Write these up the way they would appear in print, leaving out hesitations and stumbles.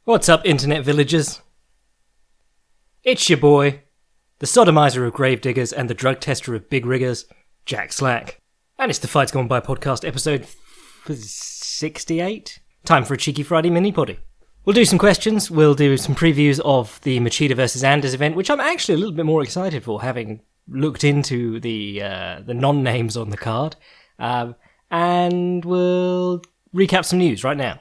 What's up, internet villagers? It's your boy, the sodomizer of gravediggers and the drug tester of big riggers, Jack Slack. And it's the Fights Gone By podcast, episode 68? Time for a cheeky Friday mini-poddy. We'll do some questions, we'll do some previews of the Machida vs. Anders event, which I'm actually a little bit more excited for, having looked into the non-names on the card. And we'll recap some news right now.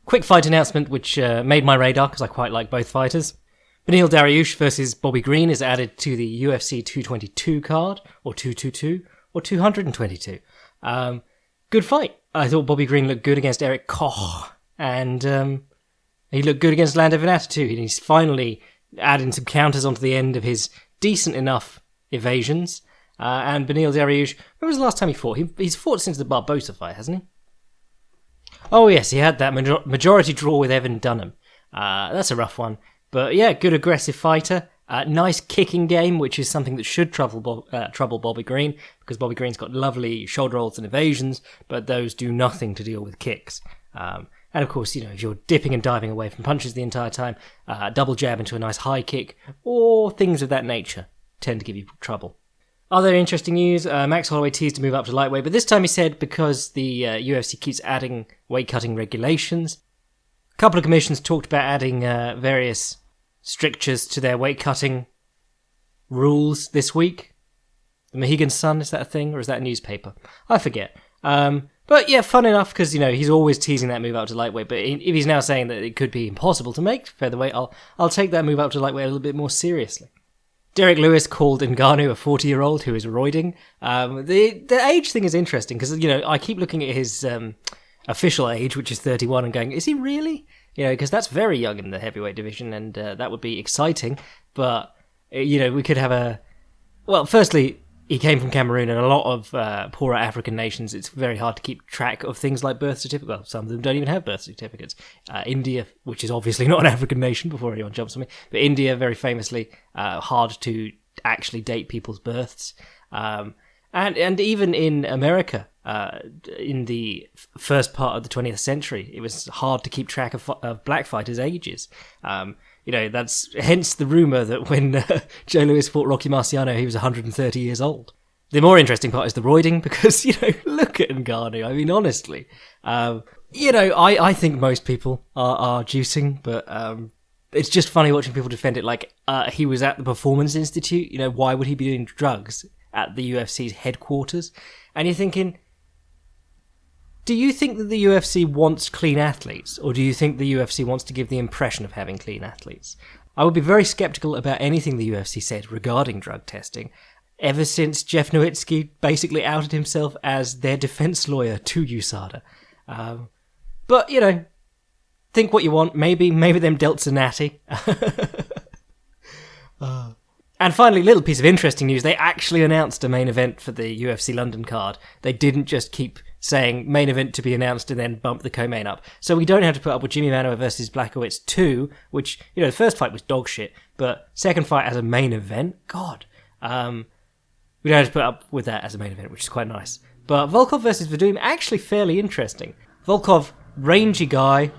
Quick fight announcement which made my radar because I quite like both fighters. Beneil Dariush versus Bobby Green is added to the UFC 222 card, or 222, or 222. Good fight. I thought Bobby Green looked good against Eric Koch, and he looked good against Lando Venata too. He's finally adding some counters onto the end of his decent enough evasions. And Beneil Dariush, when was the last time he fought? He's fought since the Barbosa fight, hasn't he? Oh yes, he had that majority draw with Evan Dunham. That's a rough one. But yeah, good aggressive fighter. Nice kicking game, which is something that should trouble Bobby Green, because Bobby Green's got lovely shoulder rolls and evasions, but those do nothing to deal with kicks. And of course, you know, if you're dipping and diving away from punches the entire time, double jab into a nice high kick, or things of that nature, tend to give you trouble. Other interesting news, Max Holloway teased to move up to lightweight, but this time he said because the UFC keeps adding weight-cutting regulations. A couple of commissions talked about adding various strictures to their weight-cutting rules this week. The Mohegan Sun, is that a thing, or is that a newspaper? I forget. But yeah, fun enough, because, you know, he's always teasing that move up to lightweight, but if he's now saying that it could be impossible to make featherweight, I'll take that move up to lightweight a little bit more seriously. Derek Lewis called Ngannou a 40-year-old who is roiding. The age thing is interesting because, you know, I keep looking at his official age, which is 31, and going, is he really? You know, because that's very young in the heavyweight division, and that would be exciting. But, you know, we could have a... Well, firstly, he came from Cameroon, and a lot of poorer African nations, it's very hard to keep track of things like birth certificates. Well, some of them don't even have birth certificates. India, which is obviously not an African nation, before anyone jumps on me, but India, very famously, hard to actually date people's births. And even in America, in the first part of the 20th century, it was hard to keep track of black fighters' ages. You know, that's hence the rumour that when Joe Louis fought Rocky Marciano, he was 130 years old. The more interesting part is the roiding, because, you know, look at Ngannou. I mean, honestly. You know, I think most people are juicing, but it's just funny watching people defend it like he was at the Performance Institute. You know, why would he be doing drugs at the UFC's headquarters? And you're thinking... Do you think that the UFC wants clean athletes, or do you think the UFC wants to give the impression of having clean athletes? I would be very sceptical about anything the UFC said regarding drug testing, ever since Jeff Nowitzki basically outed himself as their defense lawyer to USADA. But, you know, think what you want. Maybe them delts are natty. And finally, little piece of interesting news, they actually announced a main event for the UFC London card. They didn't just keep saying main event to be announced and then bump the co-main up. So we don't have to put up with Jimmy Manuwa versus Blachowicz 2, which, you know, the first fight was dog shit, but second fight as a main event, God. We don't have to put up with that as a main event, which is quite nice. But Volkov versus Verdum, actually fairly interesting. Volkov, rangy guy.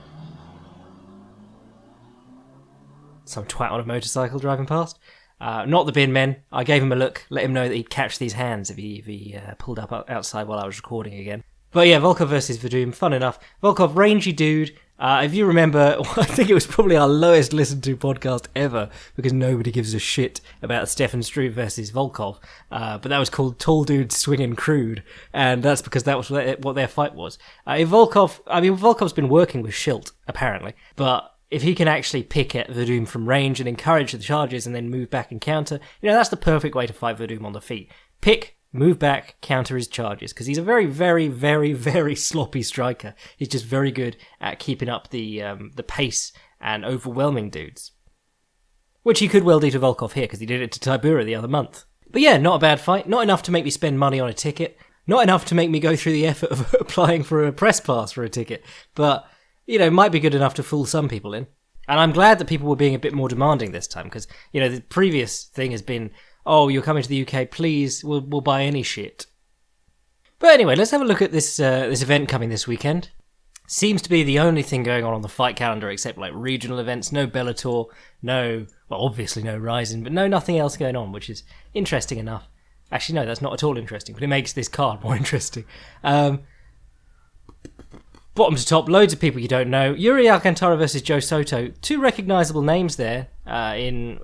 Some twat on a motorcycle driving past. Not the bin men. I gave him a look, let him know that he'd catch these hands if he pulled up outside while I was recording again. But yeah, Volkov versus Verdum, fun enough. Volkov, rangy dude. If you remember, I think it was probably our lowest listened to podcast ever, because nobody gives a shit about Stefan Struve versus Volkov. But that was called Tall Dudes Swinging Crude, and that's because that was what their fight was. Volkov's been working with Schilt, apparently, but if he can actually pick at Verdum from range and encourage the charges and then move back and counter, you know, that's the perfect way to fight Verdum on the feet. Pick, move back, counter his charges, because he's a very, very, very, very sloppy striker. He's just very good at keeping up the pace and overwhelming dudes. Which he could well do to Volkov here, because he did it to Tybura the other month. But yeah, not a bad fight. Not enough to make me spend money on a ticket. Not enough to make me go through the effort of applying for a press pass for a ticket. But... you know, might be good enough to fool some people in. And I'm glad that people were being a bit more demanding this time, because, you know, the previous thing has been, oh, you're coming to the UK, please, we'll buy any shit. But anyway, let's have a look at this event coming this weekend. Seems to be the only thing going on the fight calendar except like regional events. No Bellator, obviously no Ryzen, but nothing else going on, which is interesting enough. Actually, no, that's not at all interesting, but it makes this card more interesting. Bottom to top, loads of people you don't know. Yuri Alcantara versus Joe Soto. 2 recognisable names there in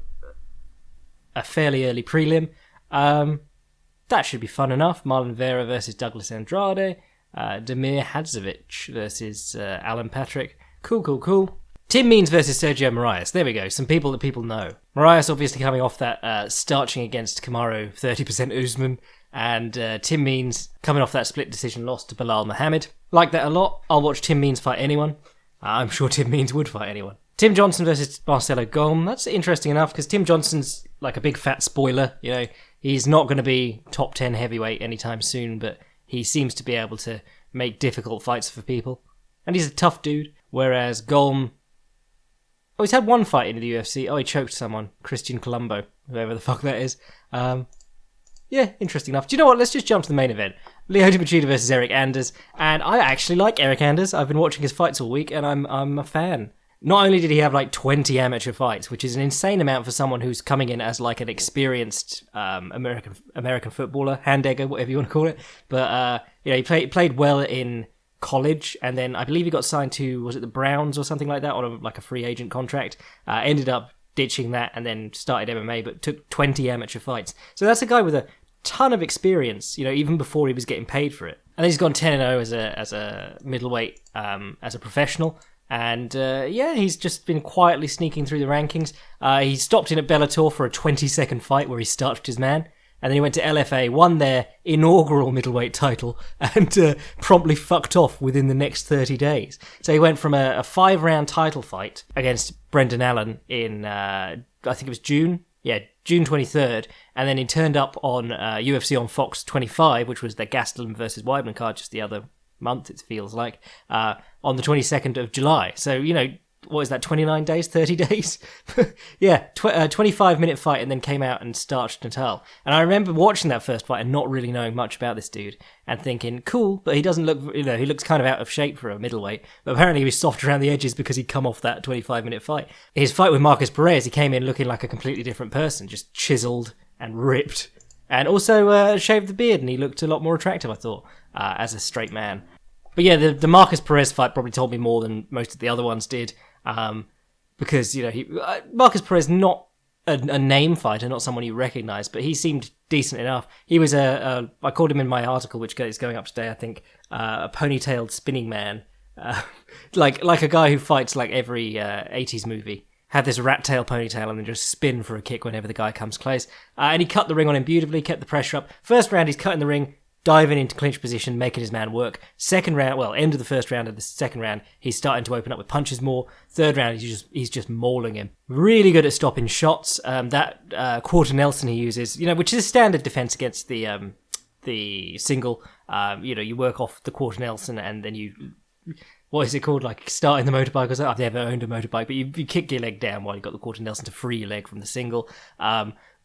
a fairly early prelim. That should be fun enough. Marlon Vera versus Douglas Andrade. Damir Hadzovic versus Alan Patrick. Cool. Tim Means versus Sergio Moraes. There we go. Some people that people know. Moraes obviously coming off that starching against Kamaru 30% Usman. And Tim Means coming off that split decision loss to Bilal Muhammad. Like that a lot. I'll watch Tim Means fight anyone. I'm sure Tim Means would fight anyone. Tim Johnson versus Marcelo Golm. That's interesting enough because Tim Johnson's like a big fat spoiler. You know, he's not going to be top 10 heavyweight anytime soon, but he seems to be able to make difficult fights for people. And he's a tough dude. Whereas Golm... Oh, he's had one fight in the UFC. Oh, he choked someone. Christian Colombo. Whoever the fuck that is. Yeah, interesting enough. Do you know what? Let's just jump to the main event. Lyoto Machida versus Eric Anders. And I actually like Eric Anders. I've been watching his fights all week, and I'm a fan. Not only did he have like 20 amateur fights, which is an insane amount for someone who's coming in as like an experienced American footballer, hand-egger, whatever you want to call it. But he played well in college, and then I believe he got signed to, was it the Browns or something like that, on a free agent contract. Ended up ditching that and then started MMA, but took 20 amateur fights. So that's a guy with a ton of experience, even before he was getting paid for it. And he's gone 10-0 as a middleweight, as a professional. And he's just been quietly sneaking through the rankings. He stopped in at Bellator for a 20-second fight where he starched his man. And then he went to LFA, won their inaugural middleweight title, and promptly fucked off within the next 30 days. So he went from a 5-round title fight against Brendan Allen in, I think it was June. Yeah, June 23rd. And then he turned up on UFC on Fox 25, which was the Gastelum versus Weidman card just the other month, it feels like, on the 22nd of July. So, what is that, 29 days, 30 days? Yeah, 25-minute fight, and then came out and starched Natal. And I remember watching that first fight and not really knowing much about this dude and thinking, cool, but he doesn't look, he looks kind of out of shape for a middleweight. But apparently he was soft around the edges because he'd come off that 25-minute fight. His fight with Marcus Perez, he came in looking like a completely different person, just chiseled and ripped. And also shaved the beard, and he looked a lot more attractive, I thought, as a straight man. But yeah, the Marcus Perez fight probably told me more than most of the other ones did. Because, Marcus Perez, not a name fighter, not someone you recognise, but he seemed decent enough. He was I called him in my article, which is going up today, I think, a ponytailed spinning man. Like a guy who fights like every 80s movie. Had this rat tail ponytail and then just spin for a kick whenever the guy comes close. And he cut the ring on him beautifully, kept the pressure up. First round, he's cutting the ring, diving into clinch position, making his man work. Second round, end of the first round of the second round, he's starting to open up with punches more. Third round, he's just mauling him. Really good at stopping shots. That quarter Nelson he uses, which is a standard defense against the single. You work off the quarter Nelson and then you, what is it called? Like starting the motorbike or something? I've never owned a motorbike, but you kick your leg down while you've got the quarter Nelson to free your leg from the single.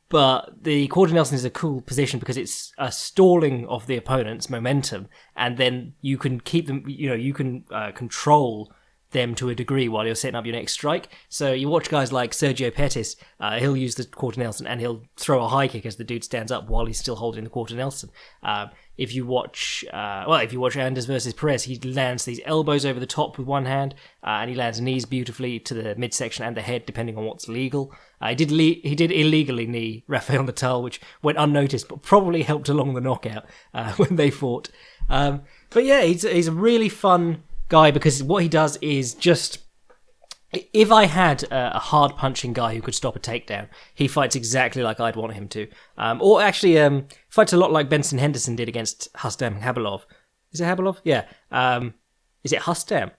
But the quarter Nelson is a cool position because it's a stalling of the opponent's momentum, and then you can keep them, you can control them to a degree while you're setting up your next strike. So you watch guys like Sergio Pettis, he'll use the quarter Nelson and he'll throw a high kick as the dude stands up while he's still holding the quarter Nelson. If you watch Anders versus Perez, he lands these elbows over the top with one hand, and he lands knees beautifully to the midsection and the head, depending on what's legal. He did illegally knee Rafael Natal, which went unnoticed, but probably helped along the knockout when they fought. But yeah, he's a really fun guy because what he does is just, if I had a hard punching guy who could stop a takedown, he fights exactly like I'd want him to. Or actually fights a lot like Benson Henderson did against Hustam Habilov. Is it Habilov? Yeah. Is it Hustam?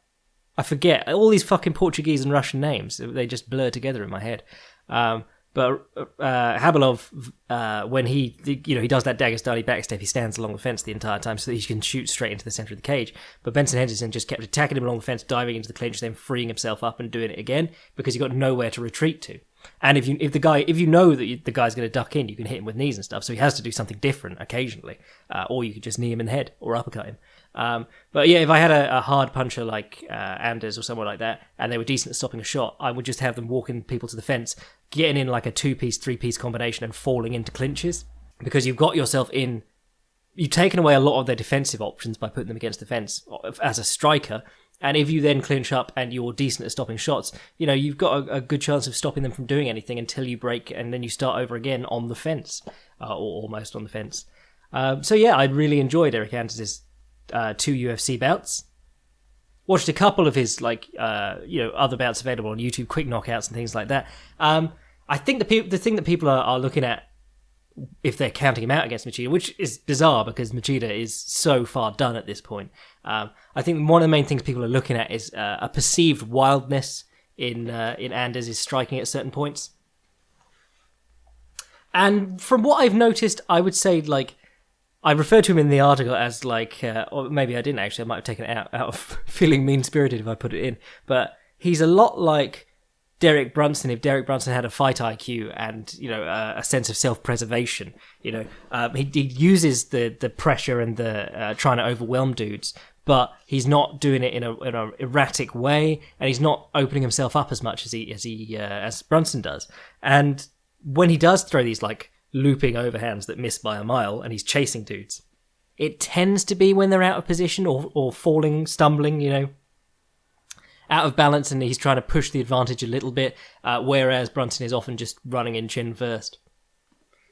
I forget. All these fucking Portuguese and Russian names, they just blur together in my head. But Habilov, when he does that Dagestani backstep, he stands along the fence the entire time so that he can shoot straight into the centre of the cage. But Benson Henderson just kept attacking him along the fence, diving into the clinch, then freeing himself up and doing it again because he got nowhere to retreat to. And if you know that the guy's going to duck in, you can hit him with knees and stuff. So he has to do something different occasionally, or you could just knee him in the head or uppercut him. But yeah, if I had a hard puncher like Anders or someone like that, and they were decent at stopping a shot, I would just have them walking people to the fence, getting in like a 2-piece, 3-piece combination and falling into clinches, because you've got yourself in. You've taken away a lot of their defensive options by putting them against the fence as a striker. And if you then clinch up and you're decent at stopping shots, you've got a good chance of stopping them from doing anything until you break, and then you start over again on the fence, or almost on the fence. So yeah, I really enjoyed Eric Anders' 2 UFC bouts. Watched a couple of his other bouts available on YouTube, quick knockouts and things like that. I think the thing that people are looking at, if they're counting him out against Machida, which is bizarre because Machida is so far done at this point. I think one of the main things people are looking at is a perceived wildness in Anders' striking at certain points. And from what I've noticed, I would say, I referred to him in the article as or maybe I didn't actually, I might have taken it out of feeling mean-spirited if I put it in, but he's a lot like Derek Brunson, if Derek Brunson had a fight IQ and a sense of self-preservation. He uses the pressure and the trying to overwhelm dudes, but he's not doing it in a erratic way, and he's not opening himself up as much as Brunson does. And when he does throw these looping overhands that miss by a mile, and he's chasing dudes, it tends to be when they're out of position or falling, stumbling, out of balance, and he's trying to push the advantage a little bit, whereas Brunson is often just running in chin first.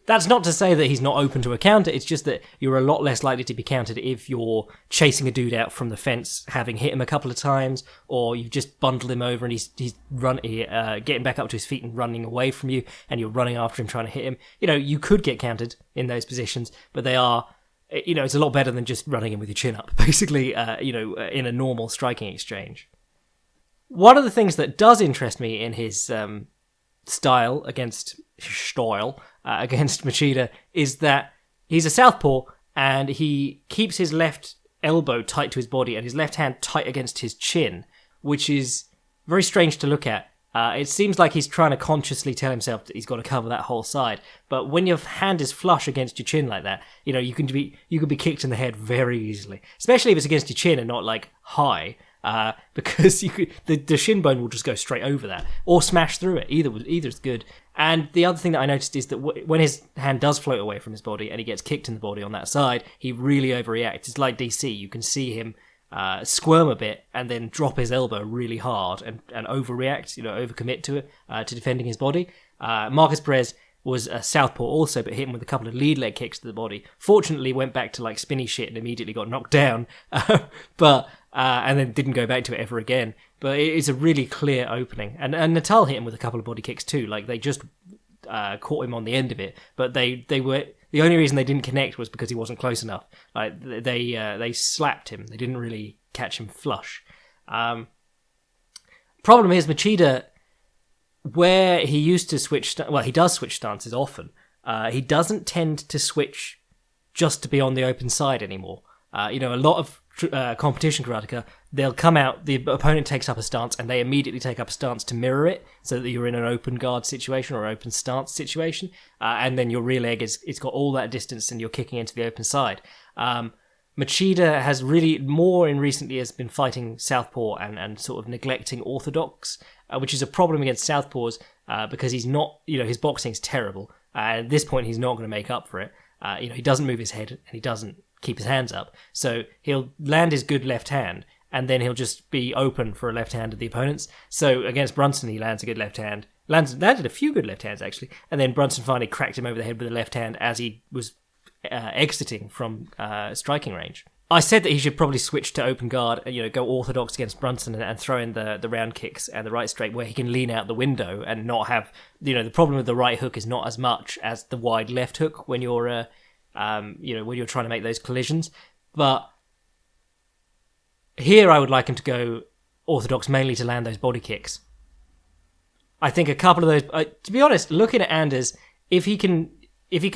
That's not to say that he's not open to a counter, it's just that you're a lot less likely to be countered if you're chasing a dude out from the fence, having hit him a couple of times, or you've just bundled him over and he's getting back up to his feet and running away from you, and you're running after him trying to hit him. You could get countered in those positions, but they are, it's a lot better than just running him with your chin up, basically, in a normal striking exchange. One of the things that does interest me in his style against Machida is that he's a southpaw, and he keeps his left elbow tight to his body and his left hand tight against his chin, which is very strange to look at. It seems like he's trying to consciously tell himself that he's got to cover that whole side. But when your hand is flush against your chin like that, you can be kicked in the head very easily, especially if it's against your chin and not high. Because the shin bone will just go straight over that, or smash through it. Either is good. And the other thing that I noticed is that when his hand does float away from his body and he gets kicked in the body on that side, he really overreacts. It's like DC. You can see him squirm a bit and then drop his elbow really hard and overreact, overcommit to it, to defending his body. Marcus Perez was a southpaw also, but hit him with a couple of lead leg kicks to the body. Fortunately, went back to spinny shit and immediately got knocked down, and then didn't go back to it ever again. But it's a really clear opening. And Natal hit him with a couple of body kicks too. They just caught him on the end of it, but they were, the only reason they didn't connect was because he wasn't close enough. They slapped him. They didn't really catch him flush. Problem is, Machida, where he used to switch, he does switch stances often. He doesn't tend to switch just to be on the open side anymore. A lot of competition karateka, they'll come out, the opponent takes up a stance, and they immediately take up a stance to mirror it, so that you're in an open guard situation or open stance situation, and then your rear leg it's got all that distance, and you're kicking into the open side. Machida has really, more in recent years, been fighting southpaw and sort of neglecting orthodox, which is a problem against southpaws, because he's not, his boxing's terrible. At this point, he's not going to make up for it. He doesn't move his head, and he doesn't keep his hands up. So he'll land his good left hand, and then he'll just be open for a left hand of the opponents. So against Brunson, he lands a good left hand. Landed a few good left hands, actually. And then Brunson finally cracked him over the head with a left hand as he was exiting from striking range. I said that he should probably switch to open guard, go orthodox against Brunson and throw in the round kicks and the right straight where he can lean out the window and not have, the problem with the right hook is not as much as the wide left hook when you're, when you're trying to make those collisions. But here I would like him to go orthodox mainly to land those body kicks. I think a couple of those, to be honest, looking at Anders, if he can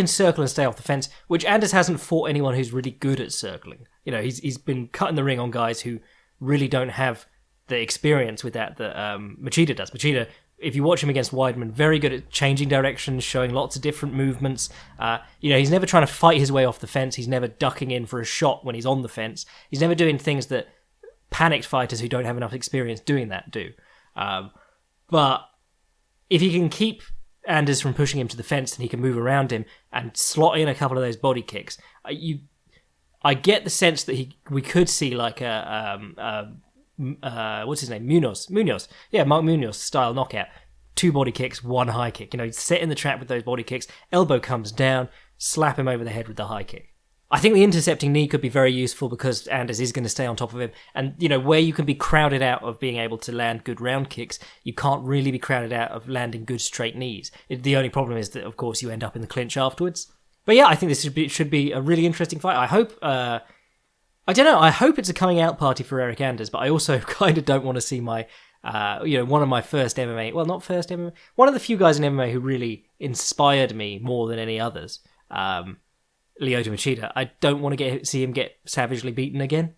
circle and stay off the fence, which Anders hasn't fought anyone who's really good at circling. He's been cutting the ring on guys who really don't have the experience with that Machida does. Machida if you watch him against Weidman, very good at changing directions, showing lots of different movements. He's never trying to fight his way off the fence. He's never ducking in for a shot when he's on the fence. He's never doing things that panicked fighters who don't have enough experience doing that do. But if he can keep Anders from pushing him to the fence and he can move around him and slot in a couple of those body kicks, I get the sense that we could see like what's his name? Munoz. Yeah, Mark Munoz style knockout. 2 body kicks, 1 high kick. Set in the trap with those body kicks. Elbow comes down, slap him over the head with the high kick. I think the intercepting knee could be very useful because Anders is going to stay on top of him. And, where you can be crowded out of being able to land good round kicks, you can't really be crowded out of landing good straight knees. The only problem is that, of course, you end up in the clinch afterwards. But yeah, I think this should be a really interesting fight. I hope... I don't know, I hope it's a coming out party for Eric Anders, but I also kind of don't want to see my, one of my first MMA, well, not first MMA, one of the few guys in MMA who really inspired me more than any others, Lyoto Machida. I don't want to see him get savagely beaten again.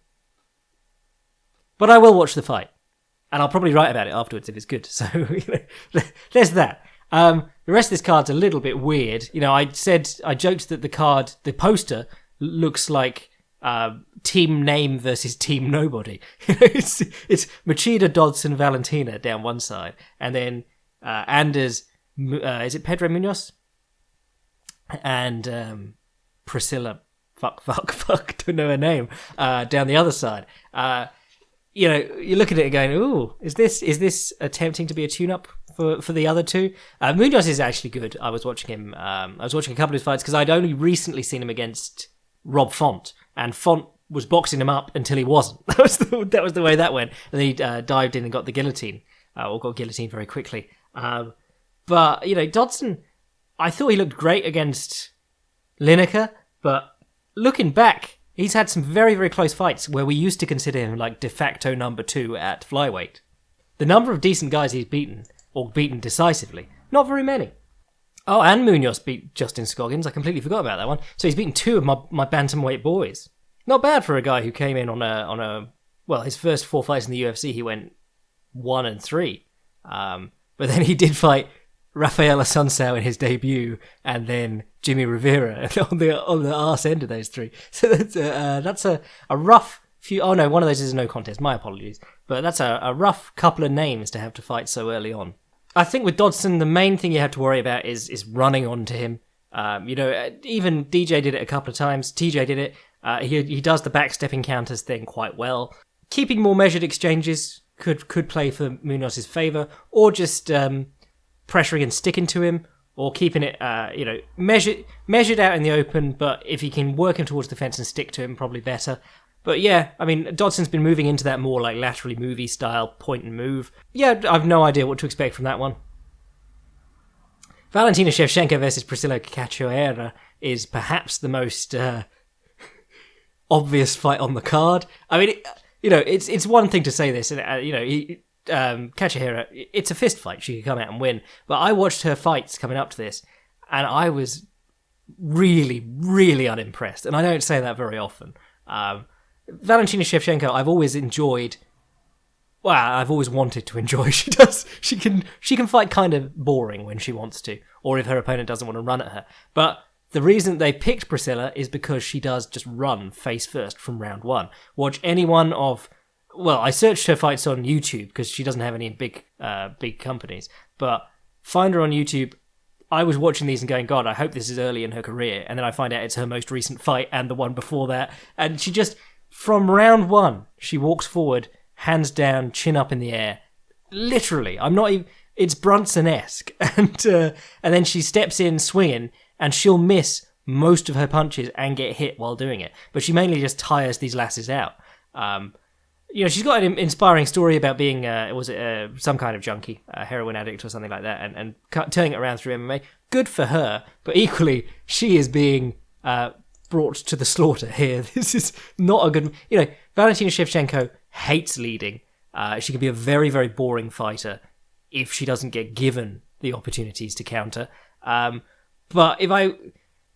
But I will watch the fight, and I'll probably write about it afterwards if it's good, so, there's that. The rest of this card's a little bit weird. I joked that the poster looks like... team name versus team nobody. it's Machida, Dodson, Valentina down one side, and then Anders, is it Pedro Munoz? And Priscilla, fuck, don't know her name, down the other side. You look at it and going, ooh, is this attempting to be a tune-up for the other two? Munoz is actually good. I was watching him, I was watching a couple of his fights because I'd only recently seen him against Rob Font, and Font was boxing him up until he wasn't. That was the way that went. And then he dived in and got the guillotine, or got guillotined very quickly. But Dodson, I thought he looked great against Lineker, but looking back, he's had some very, very close fights where we used to consider him like de facto number 2 at flyweight. The number of decent guys he's beaten, or beaten decisively, not very many. Oh, and Munoz beat Justin Scoggins. I completely forgot about that one. So he's beaten 2 of my bantamweight boys. Not bad for a guy who came in on a his first 4 fights in the UFC, he went 1-3. But then he did fight Rafael Assunção in his debut, and then Jimmy Rivera on the arse end of those 3. So that's a rough few. Oh no, one of those is a no contest. My apologies, but that's a rough couple of names to have to fight so early on. I think with Dodson, the main thing you have to worry about is running onto him. Even DJ did it a couple of times. TJ did it. He does the backstepping counters thing quite well. Keeping more measured exchanges could play for Munoz's favour, or just pressuring and sticking to him, or keeping it measured out in the open. But if he can work him towards the fence and stick to him, probably better. But yeah, I mean, Dodson's been moving into that more like laterally movie style point and move. Yeah, I've no idea what to expect from that one. Valentina Shevchenko versus Priscilla Cachoeira is perhaps the most obvious fight on the card. I mean, it's one thing to say this, and Cachoeira, it's a fist fight. She could come out and win. But I watched her fights coming up to this, and I was really, really unimpressed. And I don't say that very often. Valentina Shevchenko, I've always enjoyed. Well, I've always wanted to enjoy. She can fight kind of boring when she wants to, or if her opponent doesn't want to run at her. But the reason they picked Priscilla is because she does just run face first from round 1. Watch any one of. Well, I searched her fights on YouTube because she doesn't have any big companies. But find her on YouTube. I was watching these and going, God, I hope this is early in her career. And then I find out it's her most recent fight and the one before that. And she just, from round 1, she walks forward, hands down, chin up in the air. Literally, I'm not even, it's Brunson-esque. And then she steps in swinging, and she'll miss most of her punches and get hit while doing it. But she mainly just tires these lasses out. She's got an inspiring story about being, some kind of junkie, a heroin addict or something like that, and turning it around through MMA. Good for her, but equally, she is being brought to the slaughter here. This is not a good... Valentina Shevchenko hates leading. She can be a very, very boring fighter if she doesn't get given the opportunities to counter. But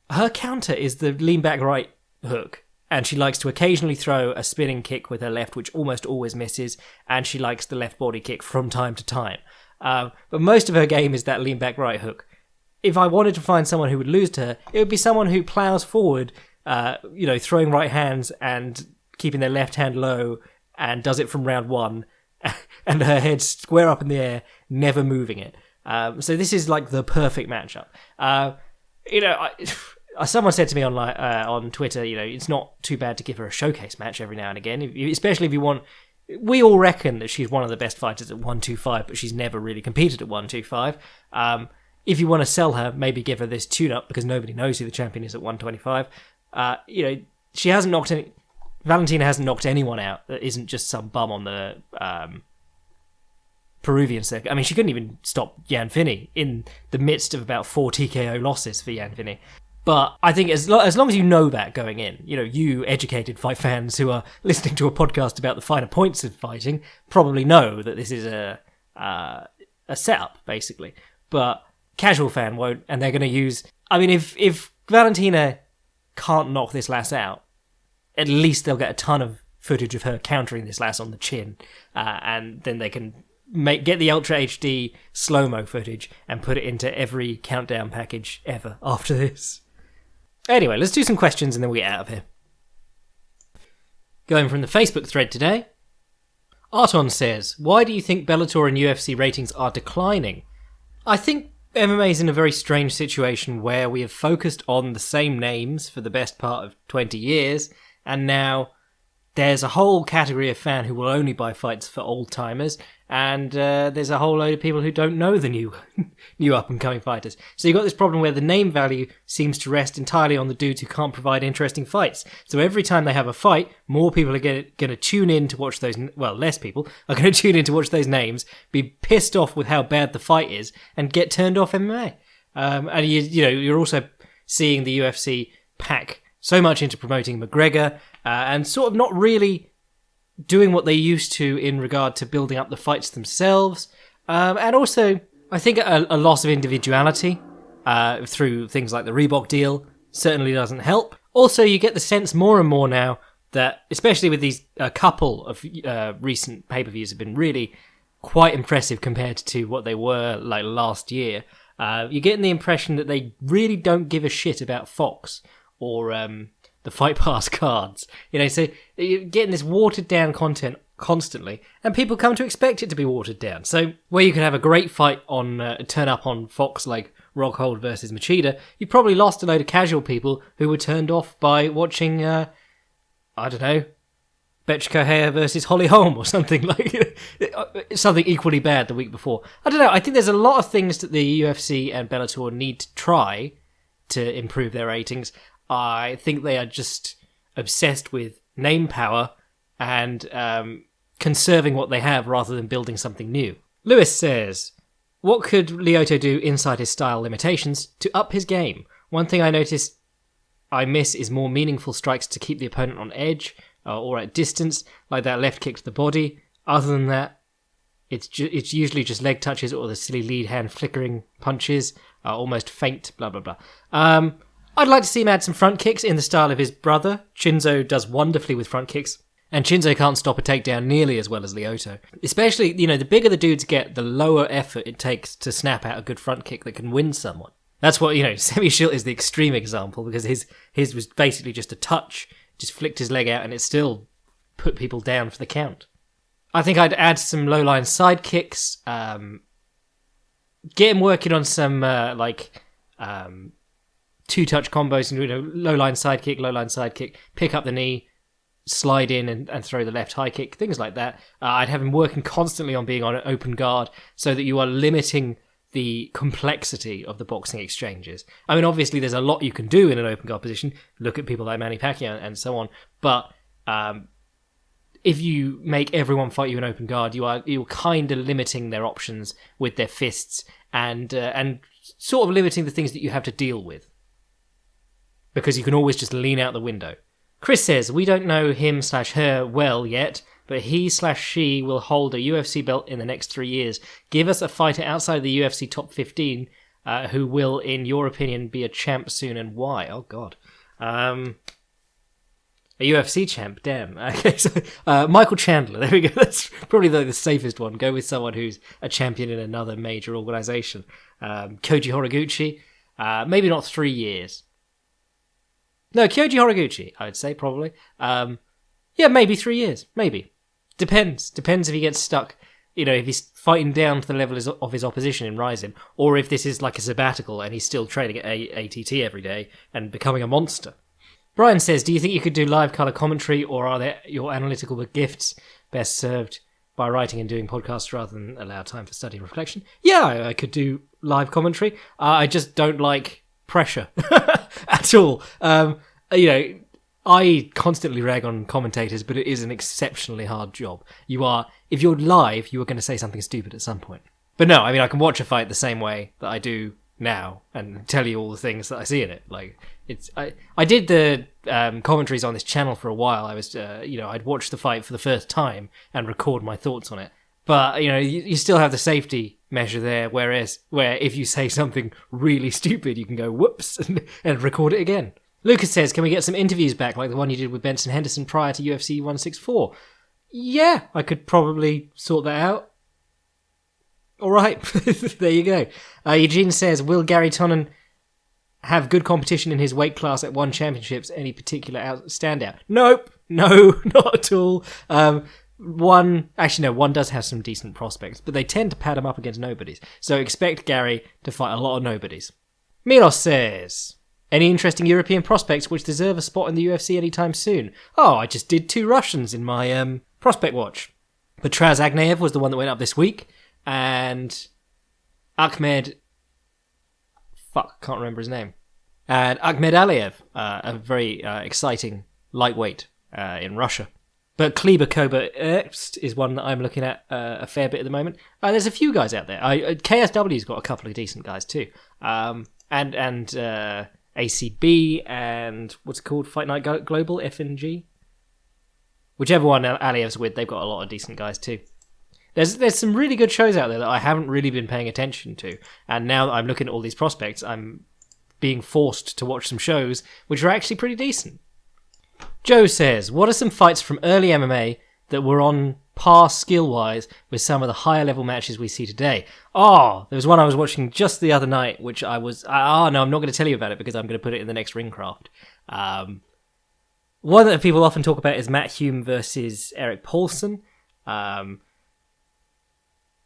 her counter is the lean back right hook. And she likes to occasionally throw a spinning kick with her left, which almost always misses. And she likes the left body kick from time to time. But most of her game is that lean back right hook. If I wanted to find someone who would lose to her, it would be someone who plows forward, throwing right hands and keeping their left hand low, and does it from round one, and her head square up in the air, never moving it. So this is like the perfect matchup. Someone said to me on Twitter, it's not too bad to give her a showcase match every now and again, especially if you want. We all reckon that she's one of the best fighters at 125, but she's never really competed at 125. If you want to sell her, maybe give her this tune-up, because nobody knows who the champion is at 125. She hasn't knocked any. Valentina hasn't knocked anyone out that isn't just some bum on the Peruvian circuit. I mean, she couldn't even stop Jan Finney in the midst of about 4 TKO losses for Jan Finney. But I think as long as you know that going in, you educated fight fans who are listening to a podcast about the finer points of fighting probably know that this is a setup, basically. But casual fan won't, and they're going to use... I mean, if Valentina can't knock this lass out, at least they'll get a ton of footage of her countering this lass on the chin, and then they can get the Ultra HD slow-mo footage and put it into every countdown package ever after this. Anyway, let's do some questions and then we'll get out of here. Going from the Facebook thread today, Arton says, why do you think Bellator and UFC ratings are declining? I think MMA is in a very strange situation where we have focused on the same names for the best part of 20 years, and now there's a whole category of fan who will only buy fights for old-timers, and there's a whole load of people who don't know the new up-and-coming fighters. So you've got this problem where the name value seems to rest entirely on the dudes who can't provide interesting fights. So every time they have a fight, more people are going to tune in to watch those... Well, less people are going to tune in to watch those names, be pissed off with how bad the fight is, and get turned off MMA. And you're also seeing the UFC pack so much into promoting McGregor, and sort of not really doing what they used to in regard to building up the fights themselves. And also, I think a loss of individuality through things like the Reebok deal certainly doesn't help. Also, you get the sense more and more now that, especially with these couple of recent pay-per-views have been really quite impressive compared to what they were like last year, you're getting the impression that they really don't give a shit about Fox or the Fight Pass cards. So you're getting this watered down content constantly, and people come to expect it to be watered down. So where you could have a great fight on turn up on Fox, like Rockhold versus Machida, you probably lost a load of casual people who were turned off by watching, I don't know, Betch Correa versus Holly Holm or something like something equally bad the week before. I don't know. I think there's a lot of things that the UFC and Bellator need to try to improve their ratings. I think they are just obsessed with name power and conserving what they have rather than building something new. Lewis says, what could Lyoto do inside his style limitations to up his game? One thing I miss is more meaningful strikes to keep the opponent on edge or at distance, like that left kick to the body. Other than that, it's usually just leg touches or the silly lead hand flickering punches, almost faint, blah, blah, blah. I'd like to see him add some front kicks in the style of his brother. Chinzo does wonderfully with front kicks, and Chinzo can't stop a takedown nearly as well as Lyoto. Especially, the bigger the dudes get, the lower effort it takes to snap out a good front kick that can win someone. That's what, Semi Schilt is the extreme example, because his was basically just a touch, just flicked his leg out, and it still put people down for the count. I think I'd add some low-line side kicks, get him working on some, two-touch combos, low-line side kick, pick up the knee, slide in and throw the left high kick, things like that. I'd have him working constantly on being on an open guard so that you are limiting the complexity of the boxing exchanges. I mean, obviously, there's a lot you can do in an open guard position. Look at people like Manny Pacquiao and so on. But if you make everyone fight you in open guard, you're kind of limiting their options with their fists and sort of limiting the things that you have to deal with, because you can always just lean out the window. Chris says, we don't know him/her well yet, but he/she will hold a UFC belt in the next 3 years. Give us a fighter outside the UFC top 15 who will, in your opinion, be a champ soon, and why? Oh, God. A UFC champ, damn. Okay, so Michael Chandler, there we go. That's probably the safest one. Go with someone who's a champion in another major organisation. Koji Horiguchi, maybe not 3 years. No, Koji Horiguchi, I would say, probably. Yeah, maybe 3 years, maybe. Depends if he gets stuck, if he's fighting down to the level of his opposition in Rising, or if this is like a sabbatical and he's still training at ATT every day and becoming a monster. Brian says, do you think you could do live colour commentary, or are there your analytical gifts best served by writing and doing podcasts rather than allow time for study and reflection? Yeah, I could do live commentary. I just don't like pressure at all. I constantly rag on commentators, but it is an exceptionally hard job. If you're live, you are going to say something stupid at some point. But no, I can watch a fight the same way that I do now and tell you all the things that I see in it. I did the commentaries on this channel for a while. I was, I'd watch the fight for the first time and record my thoughts on it. But, you still have the safety measure there, where if you say something really stupid, you can go whoops and record it again. Lucas says, can we get some interviews back like the one you did with Benson Henderson prior to UFC 164? Yeah, I could probably sort that out. All right, there you go. Eugene says, will Gary Tonnen have good competition in his weight class at One Championships? Any particular standout? Nope, no, not at all. One does have some decent prospects, but they tend to pad him up against nobodies. So expect Gary to fight a lot of nobodies. Milos says, any interesting European prospects which deserve a spot in the UFC anytime soon? Oh, I just did 2 Russians in my prospect watch. Petraz Agneyev was the one that went up this week, and Ahmed... can't remember his name. And Ahmed Aliyev, a very exciting lightweight in Russia. But Kleber Kober Ernst is one that I'm looking at a fair bit at the moment. There's a few guys out there. KSW's got a couple of decent guys too. And ACB and what's it called? Fight Night Global, FNG? Whichever one Aliyev's with, they've got a lot of decent guys too. There's some really good shows out there that I haven't really been paying attention to. And now that I'm looking at all these prospects, I'm being forced to watch some shows which are actually pretty decent. Joe says, what are some fights from early MMA that were on par skill-wise with some of the higher-level matches we see today? There was one I was watching just the other night, which I was... no, I'm not going to tell you about it because I'm going to put it in the next Ringcraft. One that people often talk about is Matt Hume versus Eric Paulson.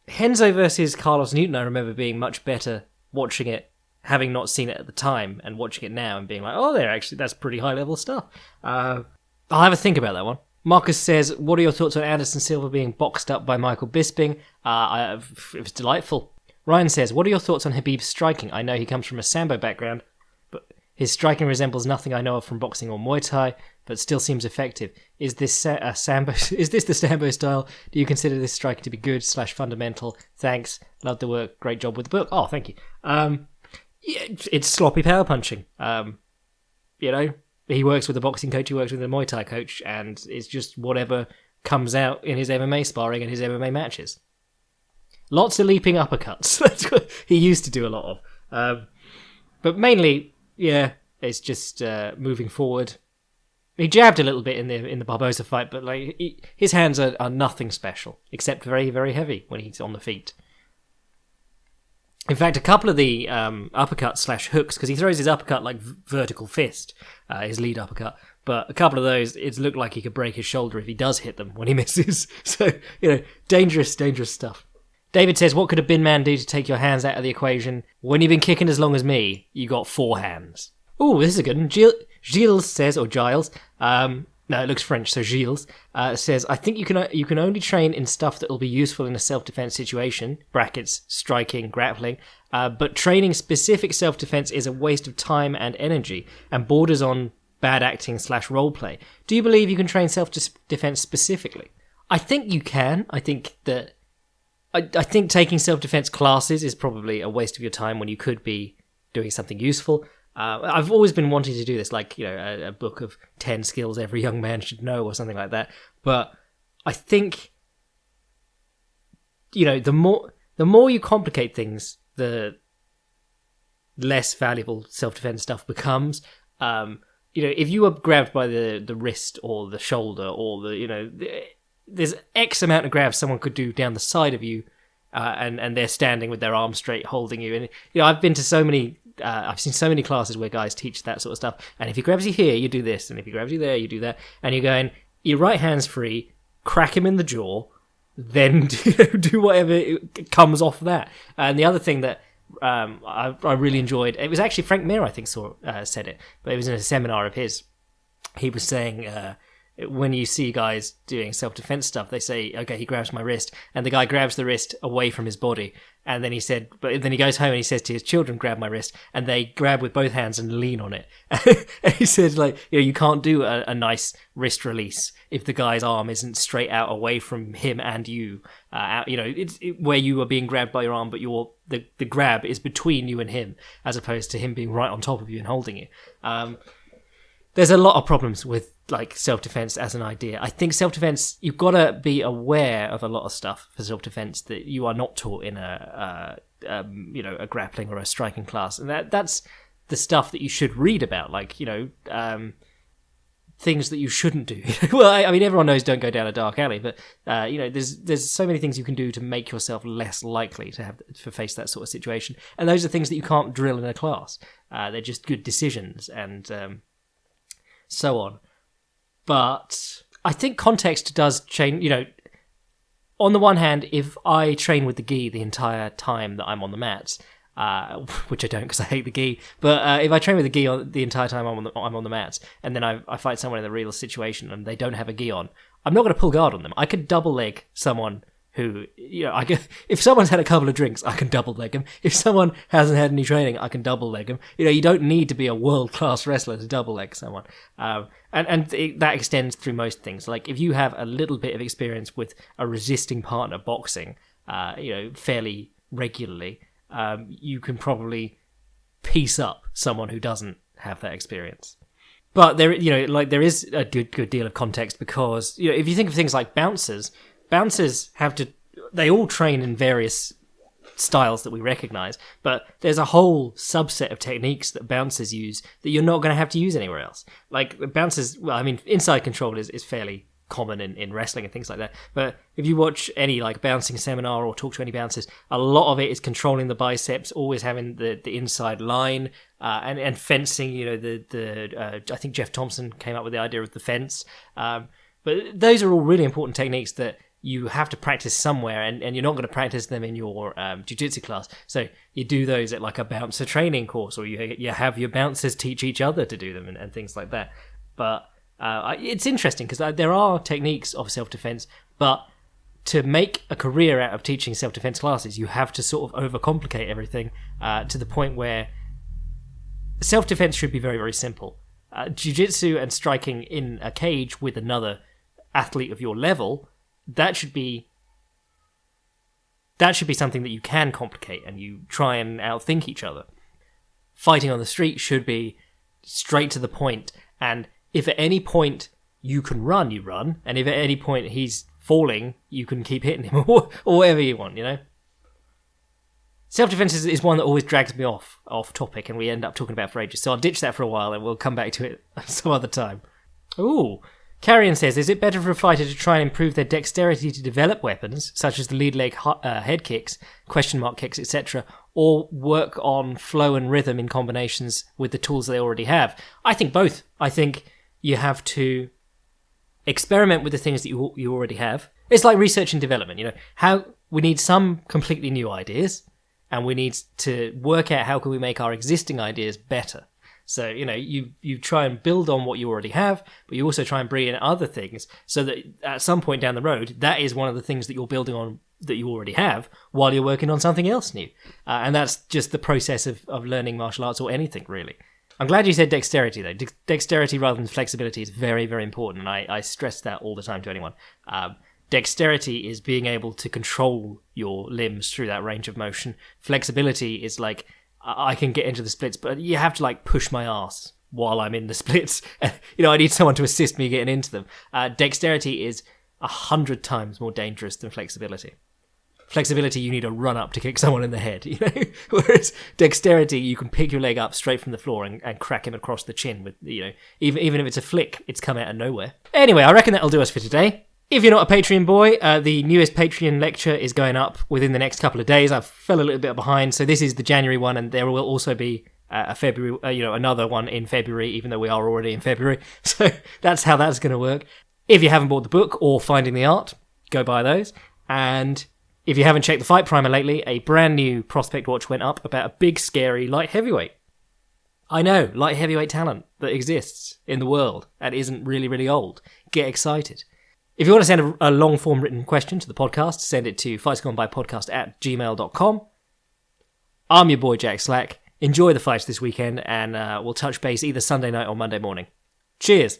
Henzo versus Carlos Newton, I remember being much better watching it, having not seen it at the time, and watching it now and being like, that's pretty high-level stuff. I'll have a think about that one. Marcus says, what are your thoughts on Anderson Silva being boxed up by Michael Bisping? It was delightful. Ryan says, what are your thoughts on Khabib's striking? I know he comes from a Sambo background, but his striking resembles nothing I know of from boxing or Muay Thai, but still seems effective. Is this Sambo? Is this the Sambo style? Do you consider this striking to be good / fundamental? Thanks. Love the work. Great job with the book. Oh, thank you. It's sloppy power punching. He works with a boxing coach, he works with a Muay Thai coach, and it's just whatever comes out in his MMA sparring and his MMA matches. Lots of leaping uppercuts. That's what he used to do a lot of. But mainly, it's just moving forward. He jabbed a little bit in the Barboza fight, but his hands are nothing special, except very, very heavy when he's on the feet. In fact, a couple of the uppercuts / hooks, because he throws his uppercut like vertical fist, his lead uppercut, but a couple of those, it looked like he could break his shoulder if he does hit them when he misses. So, dangerous, dangerous stuff. David says, what could a bin man do to take your hands out of the equation? When you've been kicking as long as me, you got 4 hands. Oh, this is a good one. Gilles says, or Giles, no, it looks French, so Gilles, says, I think you can only train in stuff that will be useful in a self-defense situation, brackets, striking, grappling, but training specific self-defense is a waste of time and energy, and borders on bad acting / roleplay. Do you believe you can train self-defense specifically? I think you can. I think taking self-defense classes is probably a waste of your time when you could be doing something useful. I've always been wanting to do this, a book of 10 skills every young man should know or something like that. But I think, the more you complicate things, the less valuable self-defense stuff becomes. if you were grabbed by the wrist or the shoulder or there's X amount of grabs someone could do down the side of you, and they're standing with their arms straight holding you. And I've been to so many, I've seen so many classes where guys teach that sort of stuff. And if he grabs you here, you do this, and if he grabs you there, you do that. And you're going, your right hand's free, crack him in the jaw, then do whatever comes off that. And the other thing that I really enjoyed, it was actually Frank Mir, I think, said it, but it was in a seminar of his. He was saying, when you see guys doing self-defense stuff, they say, okay, he grabs my wrist, and the guy grabs the wrist away from his body. And then he said, but then he goes home and he says to his children, grab my wrist, and they grab with both hands and lean on it. And he said, you can't do a nice wrist release if the guy's arm isn't straight out away from him and you. Where you are being grabbed by your arm, but the grab is between you and him, as opposed to him being right on top of you and holding you. There's a lot of problems with self-defense as an idea. I think self-defense, you've got to be aware of a lot of stuff for self-defense that you are not taught in a grappling or a striking class, and that's the stuff that you should read about, things that you shouldn't do. Well, I mean, everyone knows don't go down a dark alley, but there's so many things you can do to make yourself less likely to face that sort of situation, and those are things that you can't drill in a class. They're just good decisions and so on. But I think context does change. On the one hand, if I train with the gi the entire time that I'm on the mats, which I don't because I hate the gi, but if I train with the gi the entire time I'm on the mats, and then I fight someone in the real situation and they don't have a gi on, I'm not going to pull guard on them. I could double leg someone who, if someone's had a couple of drinks, I can double leg him. If someone hasn't had any training, I can double leg him. You don't need to be a world-class wrestler to double leg someone. That extends through most things. Like, if you have a little bit of experience with a resisting partner boxing, fairly regularly, you can probably piece up someone who doesn't have that experience. But there is a good deal of context because, if you think of things like bouncers they all train in various styles that we recognize, but there's a whole subset of techniques that bouncers use that you're not going to have to use anywhere else. Like bouncers, well, I mean, inside control is fairly common in wrestling and things like that, but if you watch any bouncing seminar or talk to any bouncers, a lot of it is controlling the biceps, always having the inside line, and fencing. I think Jeff Thompson came up with the idea of the fence, but those are all really important techniques that you have to practice somewhere, and you're not going to practice them in your jiu-jitsu class. So you do those at a bouncer training course, or you have your bouncers teach each other to do them and things like that. But it's interesting because there are techniques of self-defense, but to make a career out of teaching self-defense classes, you have to sort of overcomplicate everything to the point where self-defense should be very, very simple. Jiu-jitsu and striking in a cage with another athlete of your level, that should be something that you can complicate and you try and outthink each other. Fighting on the street should be straight to the point, and if at any point you can run, you run, and if at any point he's falling, you can keep hitting him or whatever you want, Self-defense is one that always drags me off topic, and we end up talking about for ages, so I'll ditch that for a while and we'll come back to it some other time. Ooh. Carrion says, is it better for a fighter to try and improve their dexterity to develop weapons, such as the lead leg head kicks, question mark kicks, etc., or work on flow and rhythm in combinations with the tools they already have? I think both. I think you have to experiment with the things that you already have. It's like research and development, how we need some completely new ideas, and we need to work out how can we make our existing ideas better. So, you try and build on what you already have, but you also try and bring in other things so that at some point down the road, that is one of the things that you're building on that you already have while you're working on something else new. And that's just the process of learning martial arts or anything, really. I'm glad you said dexterity, though. Dexterity rather than flexibility is very, very important, and I stress that all the time to anyone. Dexterity is being able to control your limbs through that range of motion. Flexibility is I can get into the splits, but you have to push my ass while I'm in the splits. I need someone to assist me getting into them. Dexterity is 100 times more dangerous than flexibility. Flexibility, you need to run up to kick someone in the head, you know? Whereas dexterity, you can pick your leg up straight from the floor and crack him across the chin with, you know, even if it's a flick, it's come out of nowhere. Anyway, I reckon that'll do us for today. If you're not a Patreon boy, the newest Patreon lecture is going up within the next couple of days. I fell a little bit behind, so this is the January one, and there will also be a February, another one in February, even though we are already in February. So that's how that's going to work. If you haven't bought the book or Finding the Art, go buy those. And if you haven't checked the Fight Primer lately, a brand new prospect watch went up about a big, scary light heavyweight. I know, light heavyweight talent that exists in the world and isn't really, really old. Get excited. If you want to send a long-form written question to the podcast, send it to fightsgonebypodcast@gmail.com. I'm your boy, Jack Slack. Enjoy the fights this weekend, and we'll touch base either Sunday night or Monday morning. Cheers!